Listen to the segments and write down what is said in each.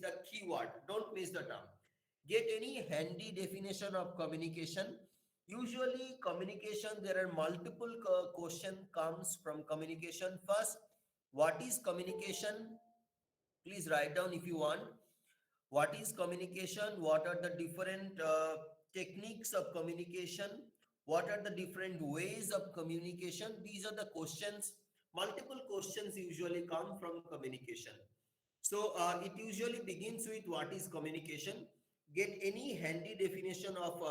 the keyword. Don't miss the term. Get any handy definition of communication. Usually communication, there are multiple question comes from communication. First, what is communication? Please write down if you want. What is communication? What are the different techniques of communication? What are the different ways of communication? These are the questions. Multiple questions usually come from communication. So it usually begins with what is communication. Get any handy definition of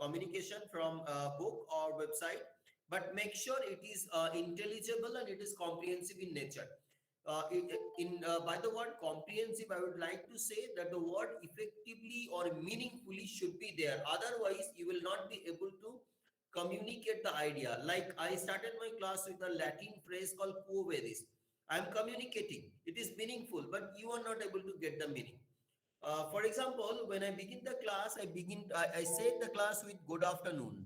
communication from a book or website, but make sure it is intelligible and it is comprehensive in nature. By the word comprehensive, I would like to say that the word effectively or meaningfully should be there. Otherwise, you will not be able to communicate the idea. Like I started my class with a Latin phrase called quo vadis. I am communicating. It is meaningful, but you are not able to get the meaning. For example, when I begin the class, I say the class with good afternoon.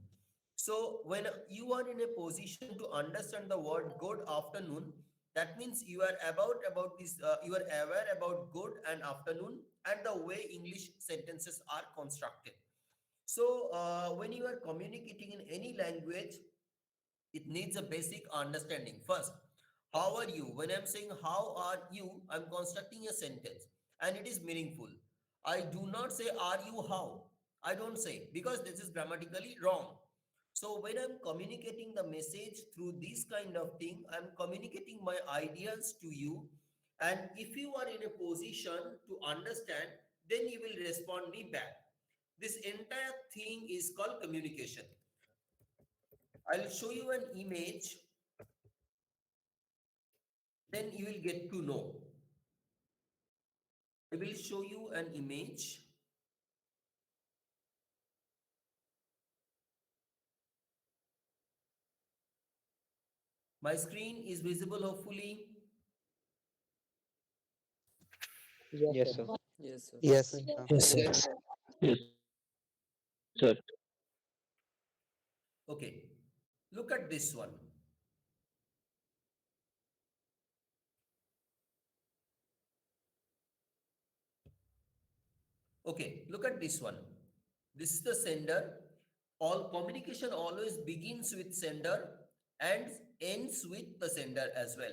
So when you are in a position to understand the word good afternoon, that means you are about this. You are aware about good and afternoon and the way English sentences are constructed. So when you are communicating in any language, it needs a basic understanding. First, how are you? When I'm saying how are you, I'm constructing a sentence and it is meaningful. I do not say are you how. I don't say because this is grammatically wrong. So when I'm communicating the message through this kind of thing, I'm communicating my ideas to you. And if you are in a position to understand, then you will respond me back. This entire thing is called communication. I'll show you an image, then you will get to know. I will show you an image. My screen is visible, hopefully. Yes, Yes, sir. sir. Yes, sir. Yes, Yes, sir. Okay. Yes, sir. Okay. Look at this one. Okay. Look at this one. This is the sender. All communication always begins with sender and ends with the sender as well.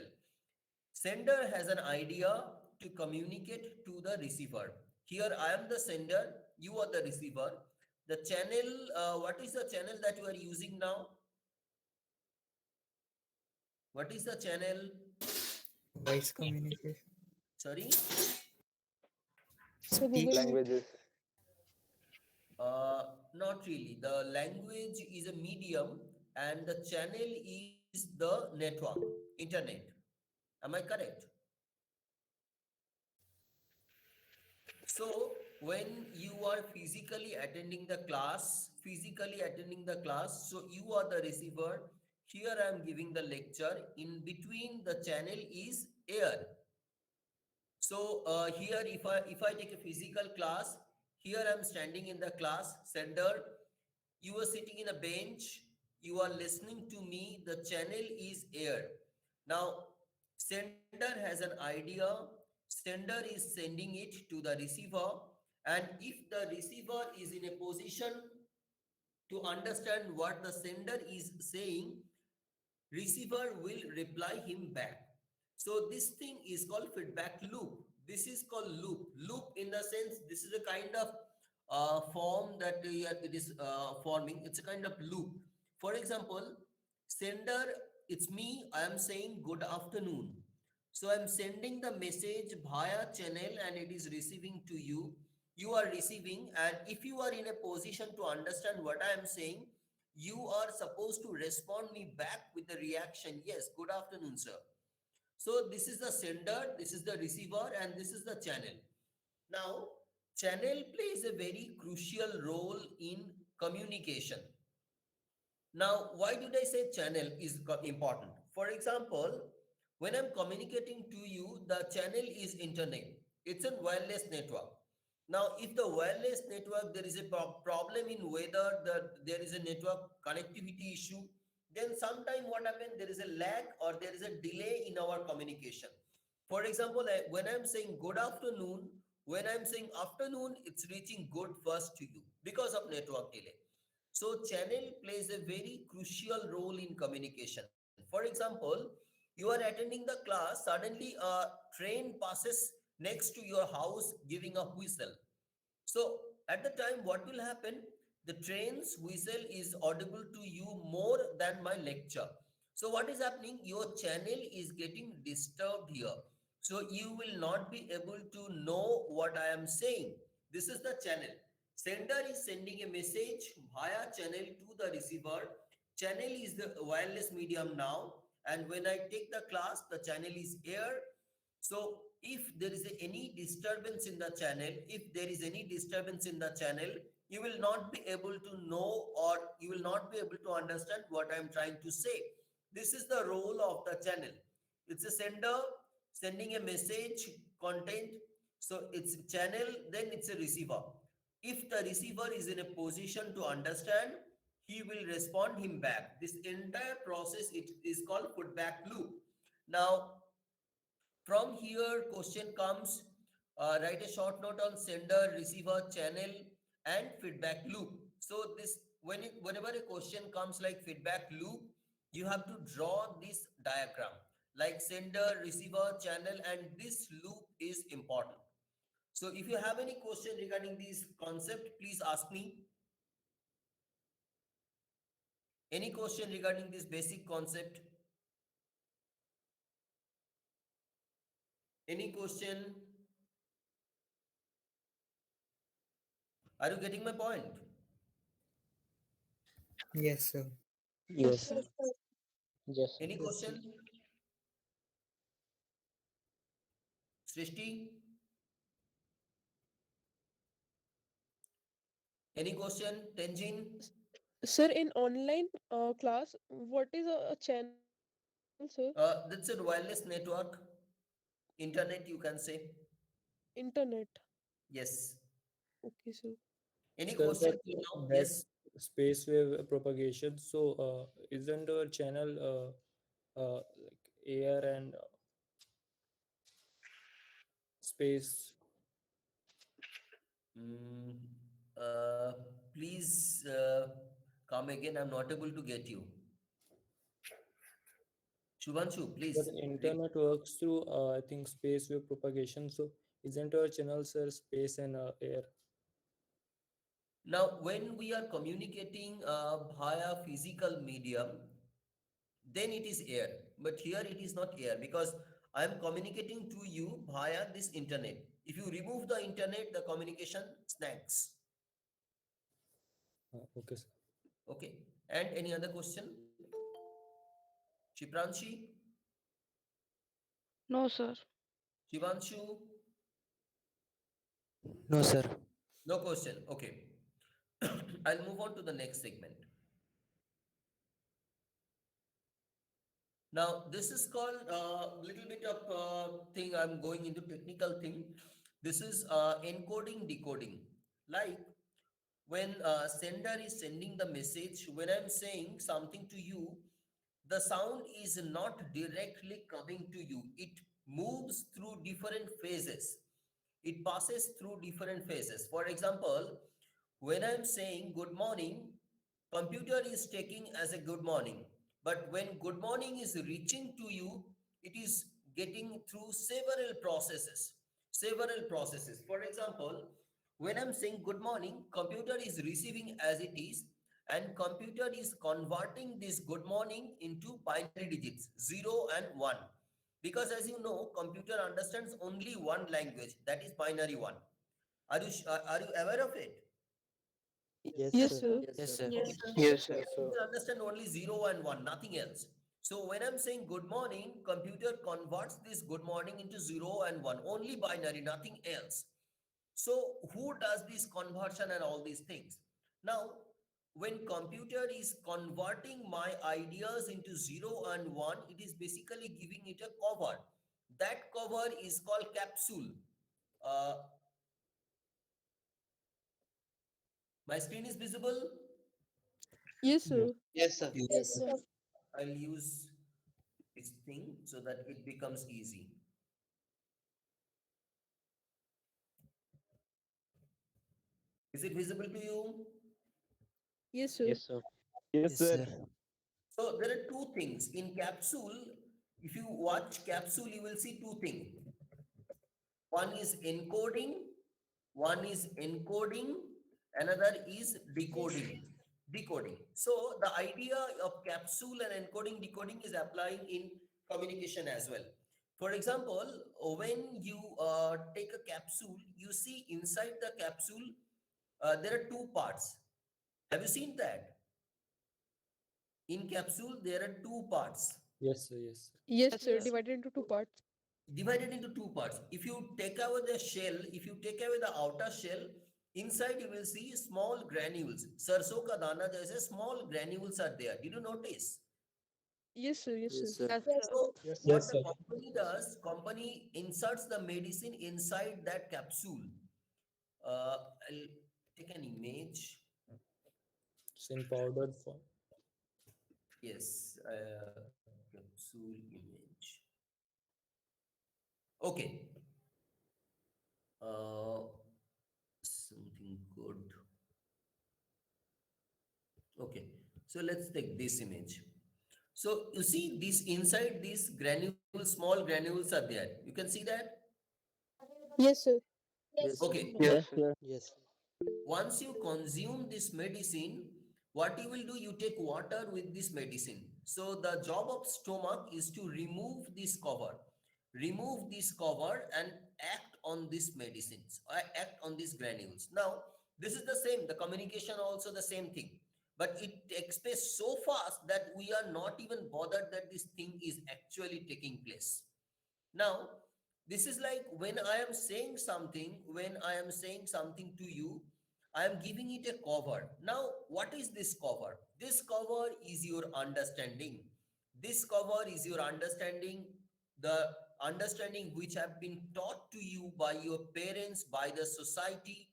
Sender has an idea to communicate to the receiver. Here I am the sender, you are the receiver. The channel, what is the channel that you are using now? What is the channel? voice communication. Sorry? So Speak. Google Meet. Languages. Not really. The language is a medium and the channel is the network, internet. Am I correct? So when you are physically attending the class, so you are the receiver. Here I am giving the lecture. In between the channel is air. So here, if I take a physical class, here I am standing in the class. Sender, you are sitting in a bench. You are listening to me. The channel is air. Now, sender has an idea. Sender is sending it to the receiver. And if the receiver is in a position to understand what the sender is saying, receiver will reply him back. So this thing is called feedback loop. This is called loop. Loop in the sense, this is a kind of form that it is forming. It's a kind of loop. For example, sender, it's me. I am saying good afternoon. So I'm sending the message via channel and it is receiving to you. You are receiving, and if you are in a position to understand what I am saying, you are supposed to respond me back with the reaction, yes, good afternoon, sir. So this is the sender, this is the receiver, and this is the channel. Now, channel plays a very crucial role in communication. Now, why did I say channel is important? For example, when I'm communicating to you, the channel is internet. It's a wireless network. Now, if the wireless network, there is a problem in whether there is a network connectivity issue, then sometime what happens, there is a lag or there is a delay in our communication. For example, when I'm saying good afternoon, When I'm saying afternoon, it's reaching good first to you because of network delay. So channel plays a very crucial role in communication. For example, you are attending the class, suddenly a train passes next to your house giving a whistle. So at the time, what will happen? The train's whistle is audible to you more than my lecture. So what is happening? Your channel is getting disturbed here. So you will not be able to know what I am saying. This is the channel. Sender is sending a message via channel to the receiver. Channel is the wireless medium now. And when I take the class, the channel is air. So if there is any disturbance in the channel, if there is any disturbance in the channel, you will not be able to know or you will not be able to understand what I am trying to say. This is the role of the channel. It's a sender sending a message, content. So it's a channel, then it's a receiver. If the receiver is in a position to understand, he will respond him back. This entire process it is called feedback loop. Now, from here, question comes, write a short note on sender, receiver, channel, and feedback loop. So this, whenever a question comes like feedback loop, you have to draw this diagram like sender, receiver, channel, and this loop is important. So if you have any question regarding this concept, please ask me. Any question regarding this basic concept? Any question? Are you getting my point? Yes, sir. Yes. Yes, sir. Yes. Any Yes, sir. question? Srishti? Any question? Tenjin? Sir, in online class, what is a channel, sir? That's a wireless network. Internet, you can say. Internet. Yes. Okay, sir. Any Sir, question that till now? that Yes. space wave propagation. So, isn't our channel like air and space? Mm, please come again. I'm not able to get you. Shubhanshu, But please. internet works through I think space wave propagation. So, isn't our channel, sir, space and air? Now, when we are communicating via physical medium, then it is air. But here it is not air because I am communicating to you via this internet. If you remove the internet, the communication snags. Okay, sir. Okay. And any other question? Shipranshi? No, sir. Shivanshu? No, sir. No question. Okay. I'll move on to the next segment. Now, this is called a little bit of thing. I'm going into technical thing. This is encoding, decoding. Like when sender is sending the message, when I'm saying something to you, the sound is not directly coming to you. It moves through different phases. It passes through different phases. For example, when I'm saying good morning, computer is taking as a good morning. But when good morning is reaching to you, it is getting through several processes. Several processes. For example, when I'm saying good morning, computer is receiving as it is, and computer is converting this good morning into binary digits 0 and 1, because as you know computer understands only one language, that is binary one. Are you aware of it? Yes, Yes, sir. sir. Yes, sir. Okay. Yes, sir. Yes, sir. Yes, sir. Computer understand only 0 and 1, nothing else. So when I'm saying good morning, computer converts this good morning into 0 and 1, only binary, nothing else. So who does this conversion and all these things? Now, when computer is converting my ideas into 0 and 1, it is basically giving it a cover. That cover is called capsule. Uh, my screen is visible. Yes, Yes. sir. Yes, sir. Yes, sir. I'll use this thing so that it becomes easy. Is it visible to you? Yes, sir. Yes, sir. Yes, sir. So there are two things in capsule. If you watch capsule, you will see two things. One is encoding, one is encoding, another is decoding. Decoding. So the idea of capsule and encoding, decoding is applying in communication as well. For example, when you take a capsule, you see inside the capsule there are two parts. Have you seen that? In capsule, there are two parts. Yes, sir. Yes, sir. Yes, sir. Divided into two parts. Divided into two parts. If you take away the shell, if you take away the outer shell, inside you will see small granules. Sarso ka dana jaise small granules are there. Did you notice? Yes, sir. Yes, Yes, sir. sir. So Yes, what Yes, the sir. company does, company inserts the medicine inside that capsule. I'll take an image. It's in powdered form. Yes, capsule image. Okay. Something good. Okay, so let's take this image. So you see this inside these granules, small granules are there. You can see that? Yes, sir. Yes, sir. Okay. Yes, Yes, sir. yes. Once you consume this medicine, what you will do, you take water with this medicine. So the job of stomach is to remove this cover and act on these medicines, act on these granules. Now, this is the same, the communication also the same thing, but it takes place so fast that we are not even bothered that this thing is actually taking place. Now, this is like when I am saying something, when I am saying something to you, I am giving it a cover. Now, what is this cover? This cover is your understanding. This cover is your understanding, the understanding which have been taught to you by your parents, by the society,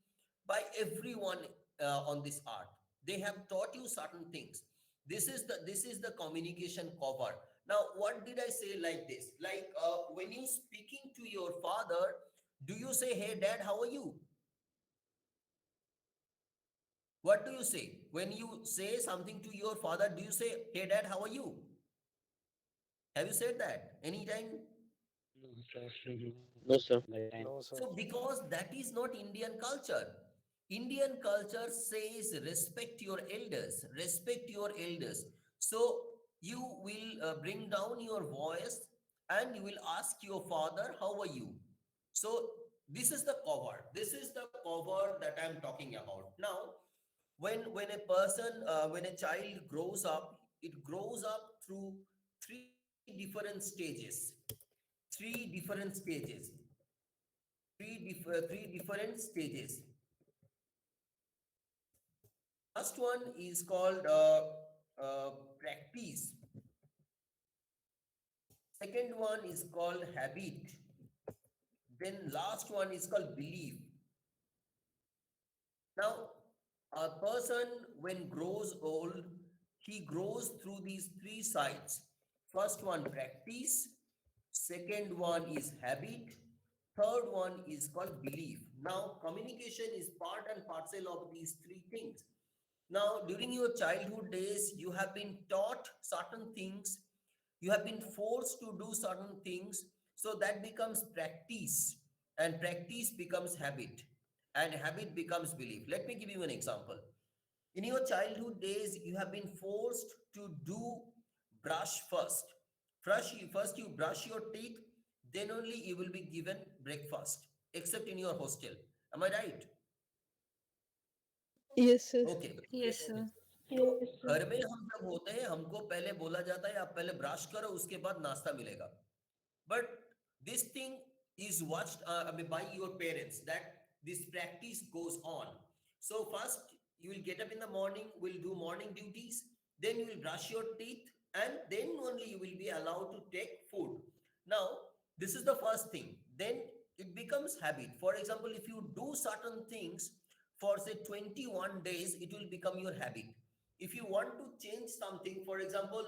by everyone on this earth. They have taught you certain things. This is the communication cover. Now, what did I say like this? Like when you speaking to your father, do you say, "Hey, Dad, how are you?" What do you say when you say something to your father? Do you say, "Hey, Dad, how are you"? Have you said that anytime? No, sir. No, sir. No, sir. So, because that is not Indian culture. Indian culture says respect your elders, respect your elders. So, you will bring down your voice and you will ask your father, "How are you?" So, this is the cover. This is the cover that I'm talking about. Now, when a person, when a child grows up, it grows up through three different stages. Three different stages three different stages. First one is called practice. Second one is called habit. Then last one is called belief. Now, a person when grows old, he grows through these three sides. First one, practice. Second one is habit. Third one is called belief. Now, communication is part and parcel of these three things. Now, during your childhood days, you have been taught certain things, you have been forced to do certain things, so that becomes practice, and practice becomes habit, and habit becomes belief. Let me give you an example. In your childhood days, you have been forced to do brush first. First you brush your teeth, then only you will be given breakfast, except in your hostel. Am I right? Yes, sir. Okay. Yes, sir. घर में हम जब होते हैं हमको पहले बोला जाता है आप पहले ब्रश करो उसके बाद नाश्ता मिलेगा. But this thing is watched by your parents, that this practice goes on. So first you will get up in the morning, will do morning duties, then you will brush your teeth, and then only you will be allowed to take food. Now, this is the first thing. Then it becomes habit. For example, if you do certain things for say 21 days, it will become your habit. If you want to change something, for example,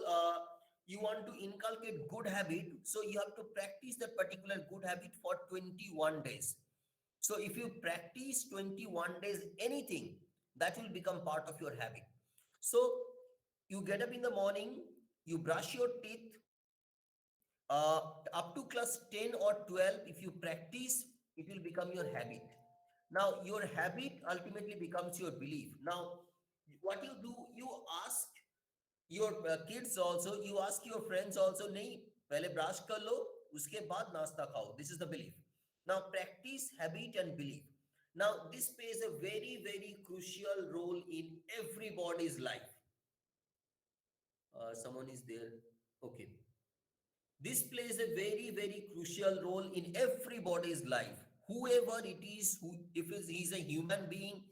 you want to inculcate good habit, so you have to practice that particular good habit for 21 days. So if you practice 21 days anything, that will become part of your habit. So you get up in the morning, you brush your teeth, up to class 10 or 12, if you practice, it will become your habit. Now, your habit ultimately becomes your belief. Now, what you do, you ask your kids also, you ask your friends also, नहीं पहले brush कर लो, उसके बाद नाश्ता खाओ. This is the belief. Now, practice, habit, and belief. Now, this plays a very, very crucial role in everybody's life. Someone is there. Okay. This plays a very, very crucial role in everybody's life. Whoever it is, who, if he's a human being,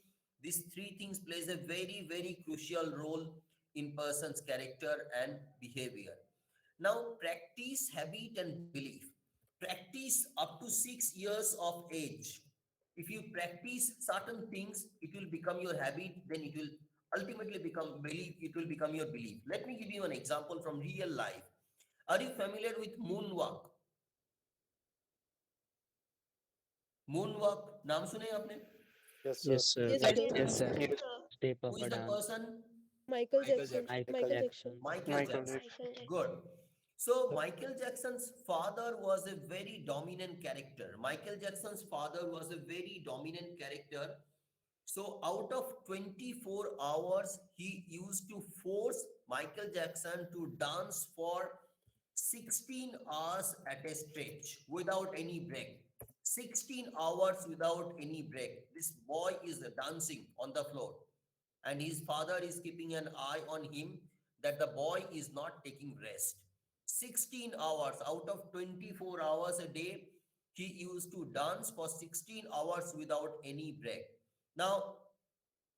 these three things plays a very, very crucial role in person's character and behavior. Now, practice, habit, and belief. Practice up to 6 years of age. If you practice certain things, it will become your habit, then it will ultimately become belief, it will become your belief. Let me give you an example from real life. Are you familiar with moonwalk? Moonwalk, नाम सुने आपने? Yes, Yes, sir. sir. Yes, Like sir. Yes, sir. Step who up is a the dance. person? Michael Jackson. Michael Michael Jackson. Jackson. Michael Michael Jackson. Jackson. Good. So Michael Jackson's father was a very dominant character. Michael Jackson's father was a very dominant character. So out of 24 hours, he used to force Michael Jackson to dance for 16 hours at a stretch without any break. 16 hours without any break. This boy is dancing on the floor, and his father is keeping an eye on him that the boy is not taking rest. 16 hours out of 24 hours a day, he used to dance for 16 hours without any break. Now,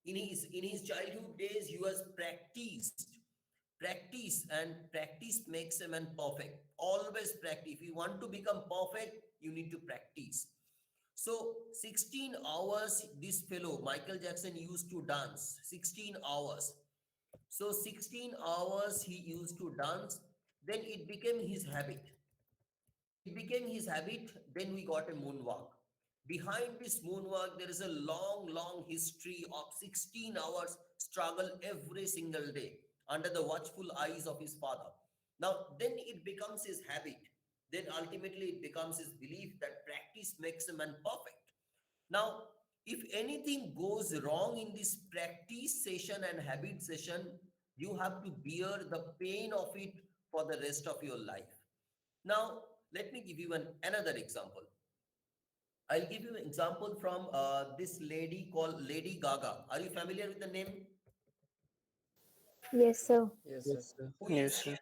in his childhood days, he was practice, and practice makes a man perfect. Always practice. If you want to become perfect, you need to practice. So 16 hours, this fellow, Michael Jackson, used to dance. 16 hours. So 16 hours he used to dance. Then it became his habit. It became his habit. Then we got a moonwalk. Behind this moonwalk, there is a long, long history of 16 hours struggle every single day under the watchful eyes of his father. Now, then it becomes his habit. Then ultimately it becomes his belief that practice makes a man perfect. Now, if anything goes wrong in this practice session and habit session, you have to bear the pain of it for the rest of your life. Now, let me give you another example. I'll give you an example from this lady called Lady Gaga. Are you familiar with the name? Yes, sir. Yes, sir. Yes, sir. Who Yes, is sir.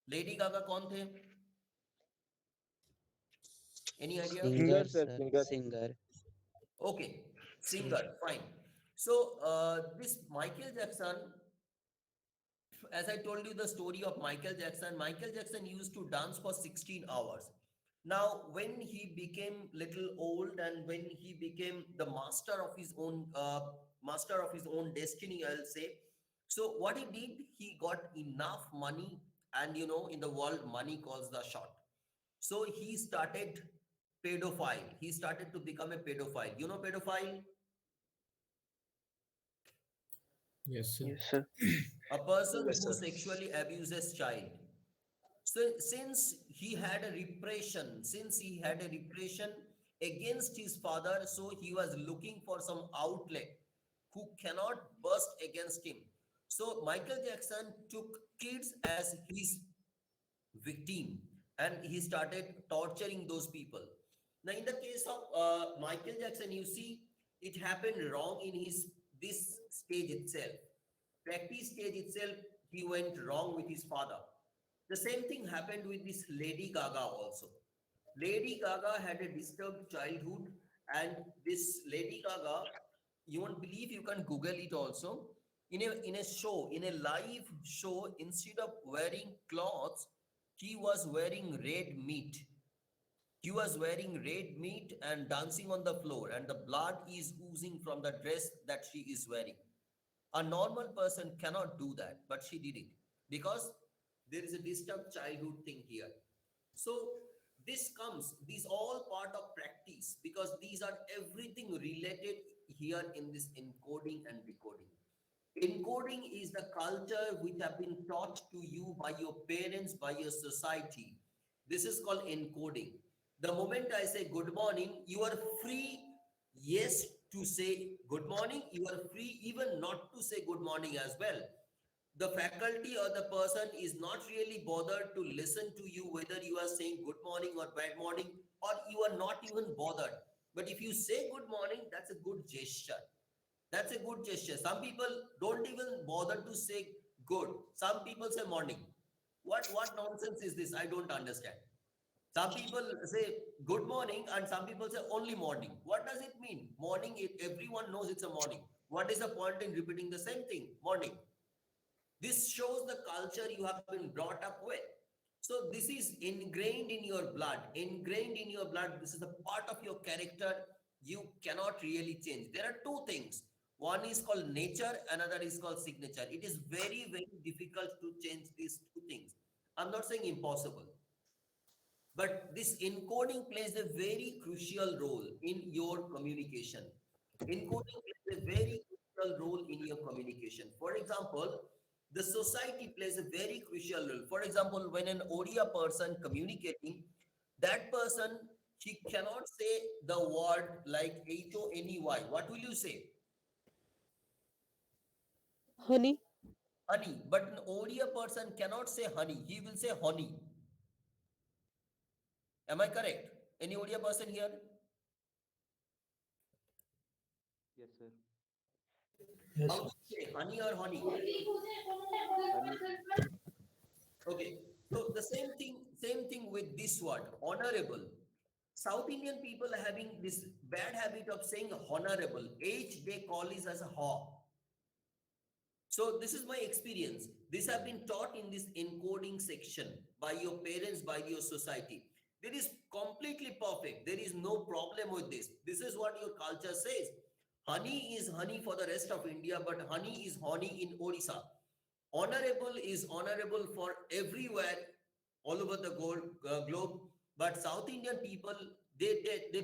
Lady Gaga? कौन थे? Any idea? Singer, Singer, sir. sir. Singer. Singer. Okay, Singer. singer, fine. So this Michael Jackson, as I told you the story of Michael Jackson used to dance for 16 hours. Now, when he became little old and when he became the master of his own destiny, I'll say. So what he did, he got enough money, and in the world, money calls the shot. So he started pedophile. He started to become a pedophile. You know pedophile? Yes, sir. Yes, sir. A person Yes, who sir. sexually abuses child. So since he had a repression against his father, so he was looking for some outlet who cannot burst against him. So Michael Jackson took kids as his victim, and he started torturing those people. Now, in the case of Michael Jackson, you see, it happened wrong in his this stage itself. Practice stage itself, he went wrong with his father. The same thing happened with this Lady Gaga also. Lady Gaga had a disturbed childhood, and this Lady Gaga, you won't believe, you can Google it also. In a live show, instead of wearing clothes, he was wearing red meat. He was wearing red meat and dancing on the floor, and the blood is oozing from the dress that she is wearing. A normal person cannot do that, but she did it because there is a disturbed childhood thing here. So These all part of practice, because these are everything related here in this encoding and decoding. Encoding is the culture which have been taught to you by your parents, by your society. This is called encoding. The moment I say good morning, you are free, yes, to say good morning. You are free even not to say good morning as well. The faculty or the person is not really bothered to listen to you whether you are saying good morning or bad morning, or you are not even bothered. But if you say good morning, that's a good gesture. That's a good gesture. Some people don't even bother to say good. Some people say morning. What nonsense is this? I don't understand. Some people say good morning and some people say only morning. What does it mean? Morning, everyone knows it's a morning. What is the point in repeating the same thing? Morning. This shows the culture you have been brought up with. So this is ingrained in your blood, ingrained in your blood. This is a part of your character. You cannot really change. There are two things. One is called nature, another is called signature. It is very, very difficult to change these two things. I'm not saying impossible, but this encoding plays a very crucial role in your communication. Encoding plays a very crucial role in your communication. For example, the society plays a very crucial role. For example, when an Odia person communicating, that person, he cannot say the word like H-O-N-E-Y. What will you say? Honey. Honey. But an Odia person cannot say honey. He will say honey. Am I correct? Any Odia person here? Yes, sir. Yes, How sir. do you say honey or honey? Honey. Okay. So the same thing with this word, honorable. South Indian people are having this bad habit of saying honorable. H they call it as a ha. So this is my experience. This have been taught in this encoding section by your parents, by your society. It is completely perfect. There is no problem with this. This is what your culture says. Honey is honey for the rest of India, but honey is honey in Odisha. Honorable is honorable for everywhere, all over the globe. But South Indian people, they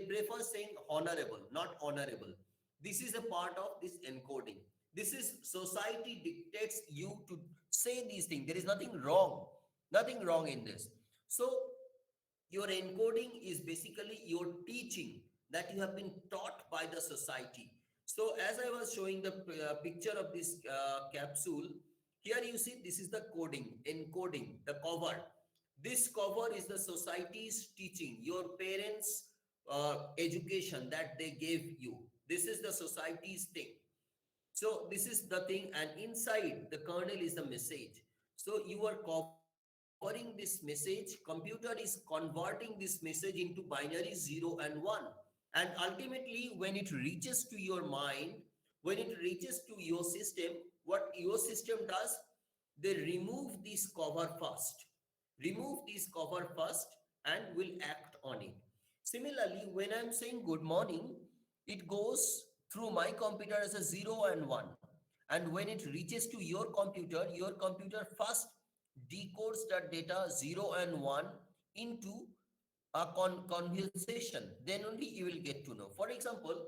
prefer saying honorable, not honorable. This is a part of this encoding. This is society dictates you to say these things. There is nothing wrong in this. So your encoding is basically your teaching that you have been taught by the society. So as I was showing the picture of this capsule, here you see this is the coding, encoding, the cover. This cover is the society's teaching, your parents' education that they gave you. This is the society's thing. So this is the thing, and inside the kernel is the message. So you are covering this message. Computer is converting this message into binary 0 and 1. And ultimately, when it reaches to your mind, when it reaches to your system, what your system does, they remove this cover first. Remove this cover first and will act on it. Similarly, when I'm saying good morning, it goes through my computer as a 0 and 1. And when it reaches to your computer first decodes that data 0 and 1 into a conversation. Then only you will get to know. For example,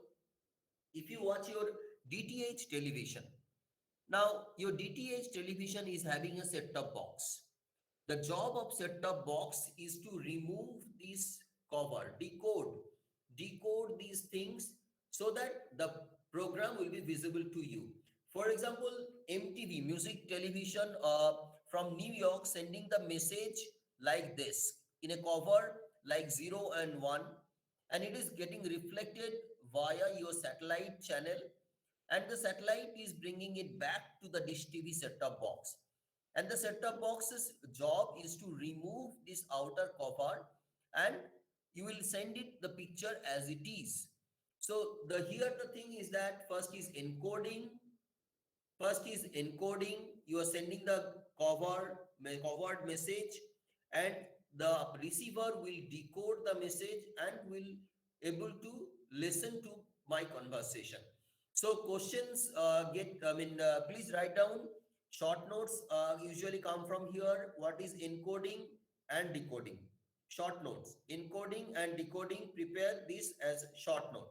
if you watch your DTH television, now your DTH television is having a set-top box. The job of set-top box is to remove this cover, decode these things so that the program will be visible to you. For example, MTV, music television from New York, sending the message like this in a cover like 0 and 1, and it is getting reflected via your satellite channel, and the satellite is bringing it back to the Dish TV set-top box. And the set-top box's job is to remove this outer cover, and you will send it the picture as it is. So here the thing is that first is encoding. You are sending the covered message, and the receiver will decode the message and will able to listen to my conversation. So questions please write down. Short notes usually come from here. What is encoding and decoding? short notes. Encoding and decoding, prepare this as short note.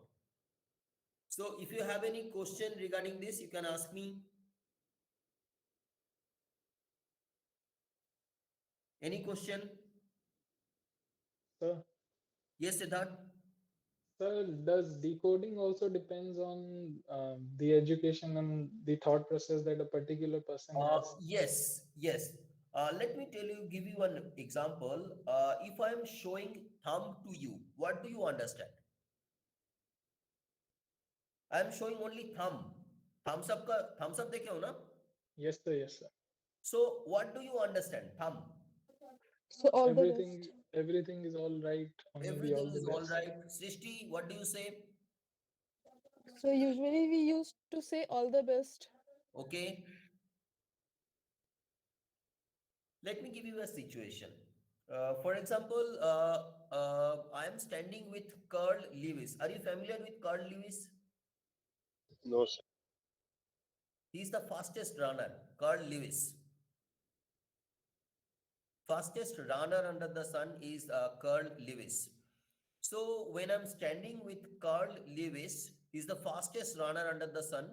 So if you have any question regarding this, you can ask me. Any question? Sir, Yes, Siddharth? sir, does decoding also depends on the education and the thought process that a particular person has? Yes, yes. Let me tell you, give you an example. If I am showing thumb to you, what do you understand? I am showing only thumb. Thumbs up देखे हो ना? Yes, sir. Yes, sir. So what do you understand? Thumb. So all the Everything, best. everything is all right, or maybe all Everything the is all best. right. Srishti, what do you say? So usually we used to say all the best. Okay. Let me give you a situation. For example, I am standing with Carl Lewis. Are you familiar with Carl Lewis? No, sir. He is the fastest runner, Carl Lewis. Fastest runner under the sun is Carl Lewis. So when I'm standing with Carl Lewis, he's the fastest runner under the sun,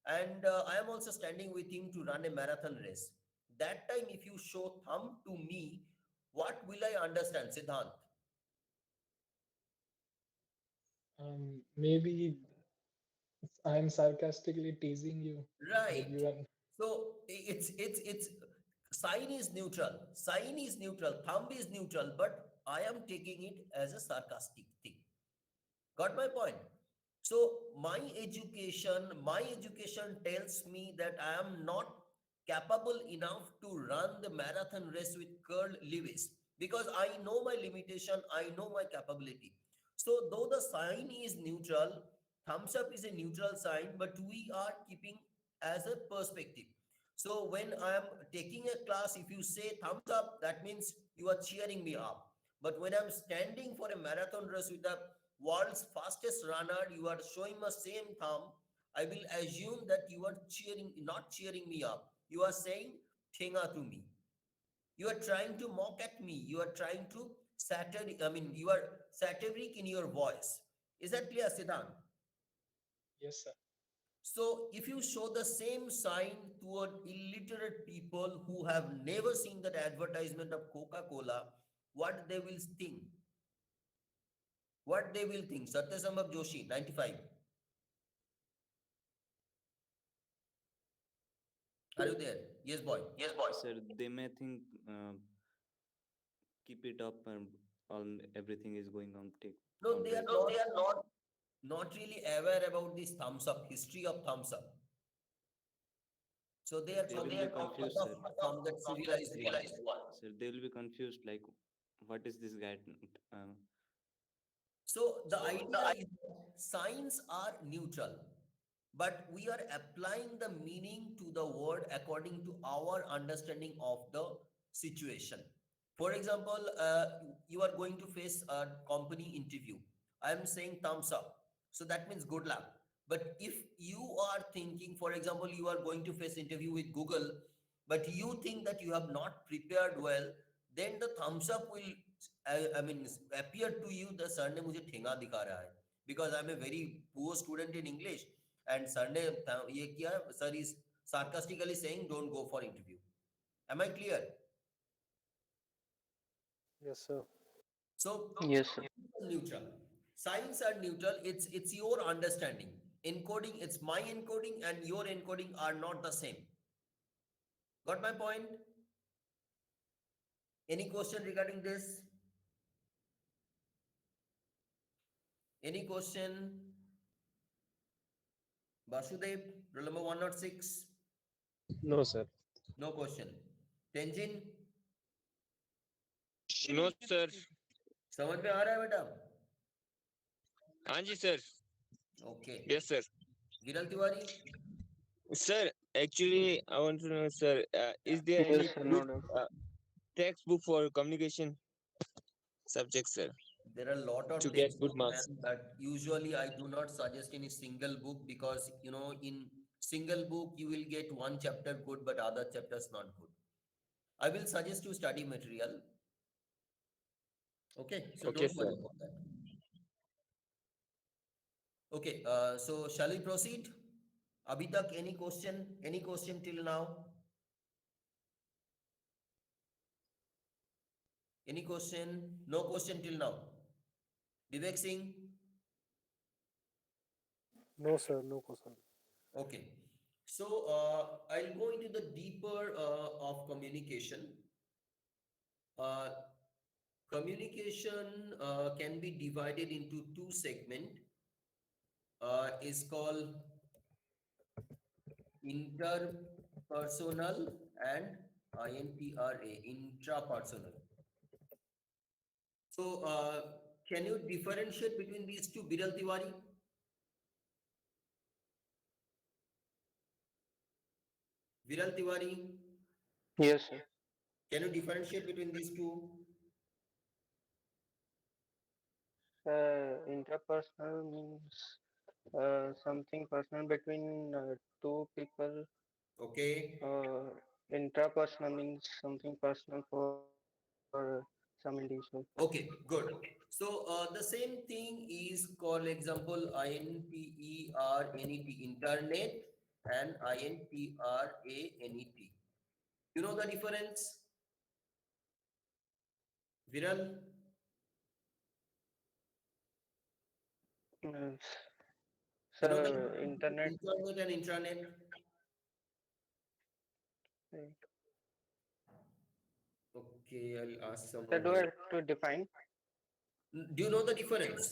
and I am also standing with him to run a marathon race. That time, if you show thumb to me, what will I understand, Siddhant? Maybe I'm sarcastically teasing you that Right. you are. So it's sign is neutral. Sign is neutral. Thumb is neutral, but I am taking it as a sarcastic thing. Got my point? So my education tells me that I am not capable enough to run the marathon race with Carl Lewis because I know my limitation, I know my capability. So though the sign is neutral, thumbs up is a neutral sign, but we are keeping as a perspective. So when I am taking a class, if you say thumbs up, that means you are cheering me up. But when I'm standing for a marathon race with the world's fastest runner, you are showing my same thumb. I will assume that you are not cheering me up. You are saying thenga to me. You are trying to mock at me. You are trying to you are satiric in your voice. Is that clear, Siddhant? Yes, sir. So if you show the same sign toward illiterate people who have never seen that advertisement of Coca-Cola, what they will think? What they will think? Satyasambhav Joshi, 95. Are you there? Yes, boy. Yes, boy. Sir, they may think keep it up and all everything is going on take No, on they are right. not. They are not really aware about this thumbs up history of thumbs up. So they are They so will they be are not confused, cut sir. off from that civilized one. Sir, they will be confused like what is this guy? Uh, So the idea is signs are neutral, but we are applying the meaning to the word according to our understanding of the situation. For example, you are going to face a company interview. I am saying thumbs up. So that means good luck. But if you are thinking, for example, you are going to face interview with Google, but you think that you have not prepared well, then the thumbs up will, I mean, appear to you the sir ने मुझे ठेंगा दिखा रहा है because I'm a very poor student in English and sir ने ये किया, sir is sarcastically saying don't go for interview. Am I clear? Yes, sir. So Yes, sir. neutral. Signs are neutral. It's your understanding. Encoding, it's my encoding and your encoding are not the same. Got my point? Any question regarding this? Any question? Basudev, roll number 106. No, sir. No question. Tenjin, no sir समझ में आ रहा है बेटा? हाँ जी sir Okay. Yes sir Viral Tiwari, sir actually I want to know सir is there Yes, any sir. No good doubt. textbook for communication subject sir there are a lot of to get good textbooks, marks man, but usually I do not suggest any single book because in single book you will get one chapter good but other chapters not good. I will suggest you study material. Okay, so Okay, don't worry sir. about that. Okay, so shall we proceed? Abhi tak any question? Any question till now? Any question? No question till now. Vivek Singh? No, sir. No question. Okay. So I'll go into the deeper of communication. Uh, communication can be divided into two segments. Is called interpersonal and intrapersonal. So can you differentiate between these two, Biral Tiwari? Viral Tiwari, Yes, sir. can you differentiate between these two? Interpersonal means something personal between two people. Okay. Intrapersonal means something personal for some individual. Okay, good. So the same thing is called example INTERNET, internet, and INTRANET. You know the difference, Viral? Uh, You know the sir, difference internet. between internet and intranet? Right. Okay, I'll ask Sir, someone do I here. have to define? Do you know the difference?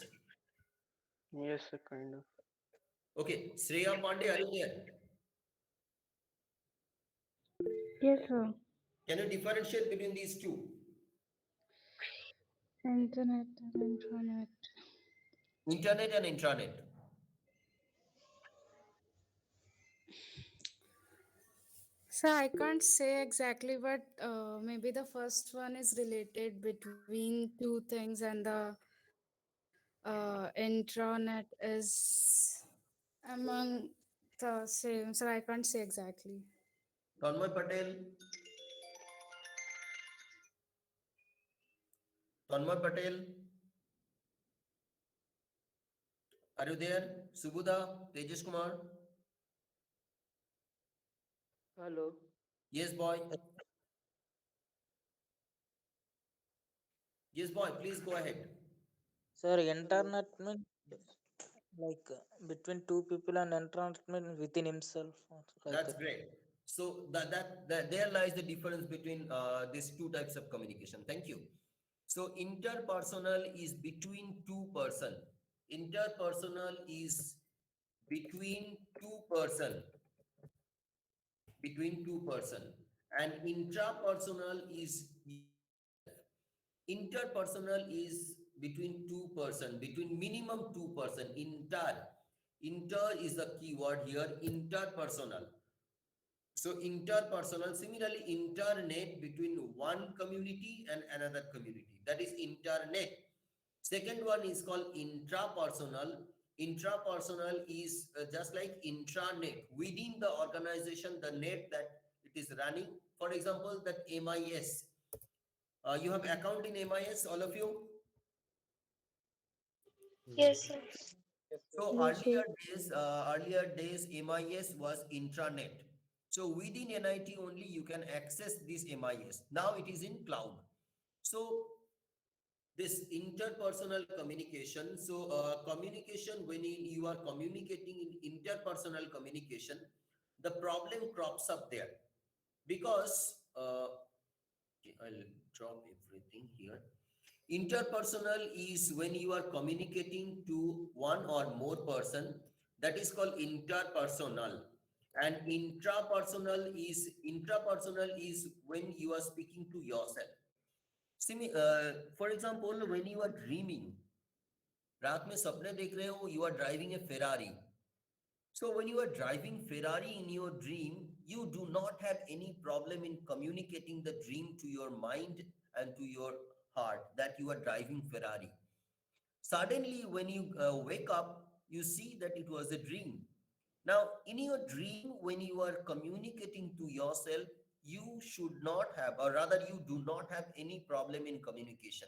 Yes, sir, kind of. Okay, Shreya Pandey, are you there? Yes, sir. Can you differentiate between these two? Internet and intranet. Internet and intranet. So I can't say exactly, but maybe the first one is related between two things, and the intranet is among the same. So I can't say exactly. Tanmay Patel, Tanmay Patel, are you there? Subudha, Tejas Kumar? Hello. Yes, boy. Yes, boy, please go ahead. Sir, Hello. internet means like between two people and internet means within himself, or like That's that. great. So that there lies the difference between these two types of communication. Thank you. So interpersonal is between two person. Interpersonal is between two person, between two person, and intrapersonal is yourself. Interpersonal is between two person, between minimum two person. Inter is the keyword here. Interpersonal. So interpersonal, similarly, internet between one community and another community. That is internet. Second one is called intrapersonal. Intrapersonal is just like intranet. Within the organization, the net that it is running. For example, that MIS. You have account in MIS, all of you? Yes, sir. Yes, sir. So Yes, sir. earlier days, MIS was intranet. So within NIT only you can access this MIS. Now it is in cloud. So this interpersonal communication. So communication, when you are communicating in interpersonal communication, the problem crops up there because okay, I'll drop everything here. Interpersonal is when you are communicating to one or more person. That is called interpersonal. And intrapersonal is when you are speaking to yourself. For example, when you are dreaming, रात में सपने देख रहे हो, you are driving a Ferrari. So when you are driving Ferrari in your dream, you do not have any problem in communicating the dream to your mind and to your heart that you are driving Ferrari. Suddenly, when you wake up, you see that it was a dream. Now, in your dream, when you are communicating to yourself, you should not have, or rather, you do not have any problem in communication.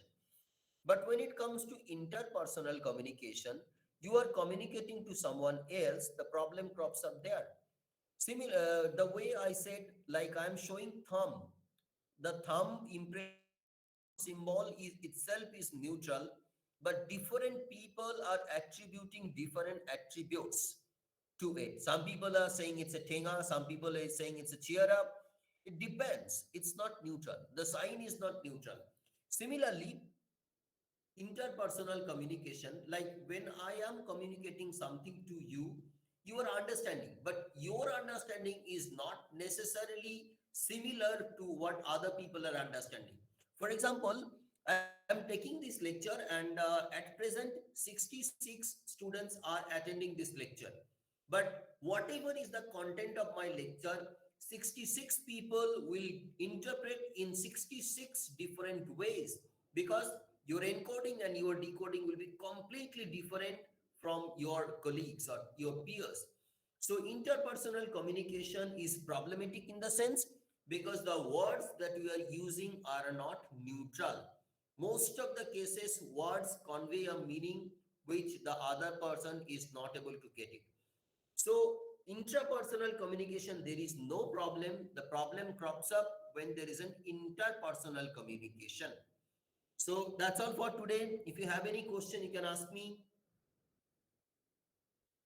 But when it comes to interpersonal communication, you are communicating to someone else, the problem crops up there. Similar, the way I said, like I'm showing thumb, the thumb impression symbol is itself is neutral, but different people are attributing different attributes to it. Some people are saying it's a tenga, some people are saying it's a cheer up. It depends. It's not neutral. The sign is not neutral. Similarly, interpersonal communication, like when I am communicating something to you, you are understanding, but your understanding is not necessarily similar to what other people are understanding. For example, I am taking this lecture, and at present 66 students are attending this lecture, but whatever is the content of my lecture, 66 people will interpret in 66 different ways, because your encoding and your decoding will be completely different from your colleagues or your peers. So interpersonal communication is problematic in the sense because the words that we are using are not neutral. Most of the cases, words convey a meaning which the other person is not able to get it. So intrapersonal communication, there is no problem. The problem crops up when there is an interpersonal communication. So that's all for today. If you have any question, you can ask me.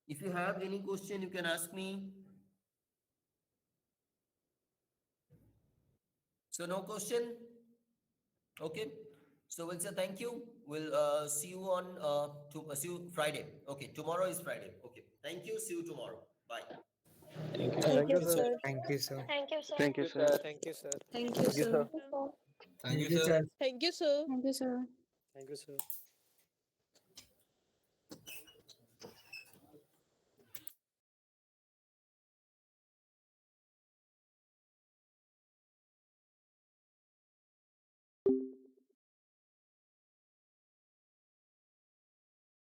If you have any question, you can ask me. So no question? Okay. So we'll say thank you. We'll see you on see you Friday. Okay. Tomorrow is Friday. Okay. Thank you. See you tomorrow. Bye. Thank you, Thank you, sir. sir. Thank you, sir. Thank you, sir. Thank you, sir. Thank you, sir. Thank you, Thank you, sir. sir. Thank you, sir. Thank you, sir. Thank you, sir. Thank you, sir.